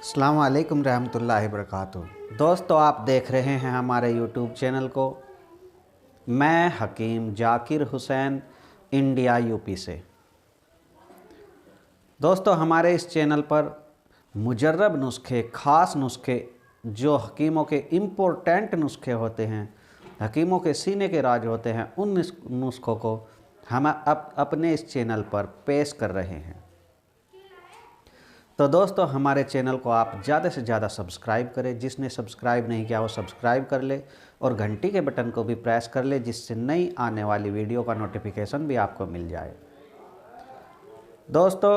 अस्सलाम वालेकुम रहमतुल्लाहि वबरकातुहू। दोस्तों, आप देख रहे हैं हमारे यूट्यूब चैनल को। मैं हकीम जाकिर हुसैन, इंडिया यूपी से। दोस्तों, हमारे इस चैनल पर मुजर्रब नुस्खे, ख़ास नुस्खे, जो हकीमों के इम्पोर्टेंट नुस्खे होते हैं, हकीमों के सीने के राज होते हैं, उन नुस्खों को हम अपने इस चैनल पर पेश कर रहे हैं। तो दोस्तों, हमारे चैनल को आप ज़्यादा से ज़्यादा सब्सक्राइब करें। जिसने सब्सक्राइब नहीं किया वो सब्सक्राइब कर ले और घंटी के बटन को भी प्रेस कर ले, जिससे नई आने वाली वीडियो का नोटिफिकेशन भी आपको मिल जाए। दोस्तों,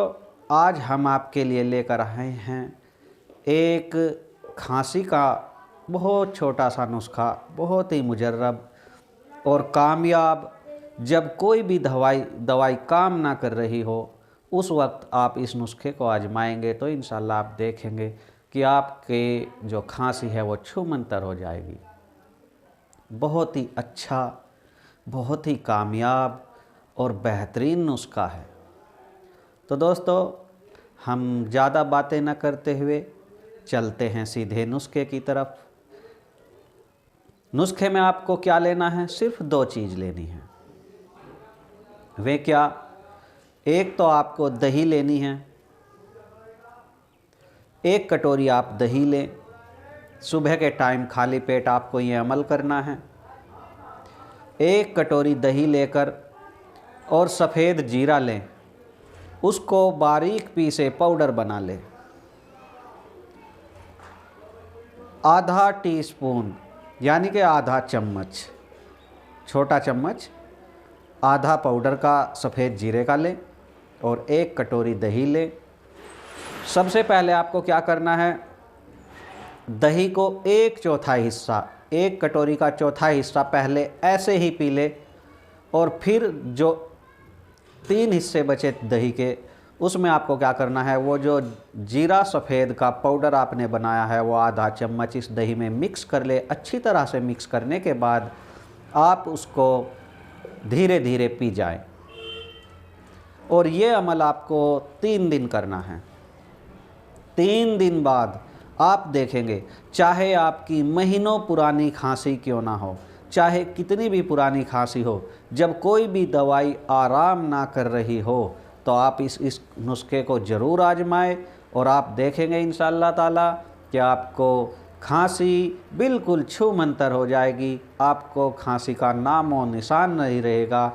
आज हम आपके लिए लेकर आए हैं एक खांसी का बहुत छोटा सा नुस्खा, बहुत ही मुजर्रब और कामयाब। जब कोई भी दवाई काम ना कर रही हो, उस वक्त आप इस नुस्खे को आजमाएंगे तो इंशाल्लाह आप देखेंगे कि आपके जो खांसी है वो छूमंतर हो जाएगी। बहुत ही अच्छा, बहुत ही कामयाब और बेहतरीन नुस्खा है। तो दोस्तों, हम ज़्यादा बातें न करते हुए चलते हैं सीधे नुस्खे की तरफ। नुस्खे में आपको क्या लेना है? सिर्फ दो चीज़ लेनी है। वे क्या? एक तो आपको दही लेनी है। एक कटोरी आप दही लें। सुबह के टाइम खाली पेट आपको ये अमल करना है। एक कटोरी दही लेकर और सफ़ेद जीरा लें, उसको बारीक पीसे पाउडर बना लें। आधा टीस्पून यानी कि आधा चम्मच, छोटा चम्मच आधा पाउडर का सफ़ेद जीरे का लें और एक कटोरी दही लें। सबसे पहले आपको क्या करना है? दही को एक चौथाई हिस्सा, एक कटोरी का चौथाई हिस्सा पहले ऐसे ही पी ले और फिर जो 3 हिस्से बचे दही के, उसमें आपको क्या करना है? वो जो जीरा सफ़ेद का पाउडर आपने बनाया है वो आधा चम्मच इस दही में मिक्स कर ले। अच्छी तरह से मिक्स करने के बाद आप उसको धीरे धीरे पी जाएं और ये अमल आपको 3 दिन करना है। 3 दिन बाद आप देखेंगे, चाहे आपकी महीनों पुरानी खांसी क्यों ना हो, चाहे कितनी भी पुरानी खांसी हो, जब कोई भी दवाई आराम ना कर रही हो, तो आप इस नुस्खे को ज़रूर आजमाएं और आप देखेंगे इंशाअल्लाह ताला कि आपको खांसी बिल्कुल छूमंतर हो जाएगी। आपको खांसी का नामो निशान नहीं रहेगा।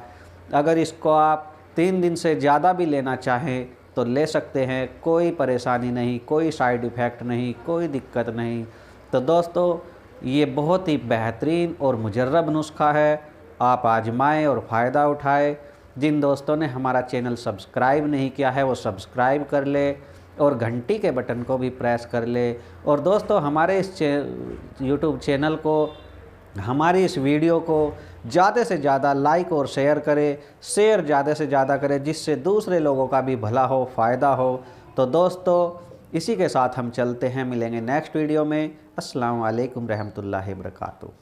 अगर इसको आप 3 दिन से ज़्यादा भी लेना चाहें तो ले सकते हैं, कोई परेशानी नहीं, कोई साइड इफ़ेक्ट नहीं, कोई दिक्कत नहीं। तो दोस्तों, ये बहुत ही बेहतरीन और मुजर्रब नुस्खा है। आप आजमाएं और फ़ायदा उठाएं। जिन दोस्तों ने हमारा चैनल सब्सक्राइब नहीं किया है वो सब्सक्राइब कर ले और घंटी के बटन को भी प्रेस कर ले। और दोस्तों, हमारे इस यूट्यूब चैनल को, हमारी इस वीडियो को ज़्यादा से ज़्यादा लाइक और शेयर करें। शेयर ज़्यादा से ज़्यादा करें, जिससे दूसरे लोगों का भी भला हो, फ़ायदा हो। तो दोस्तों, इसी के साथ हम चलते हैं, मिलेंगे नेक्स्ट वीडियो में। अस्सलाम वालेकुम रहमतुल्लाहि वबरकातुहू।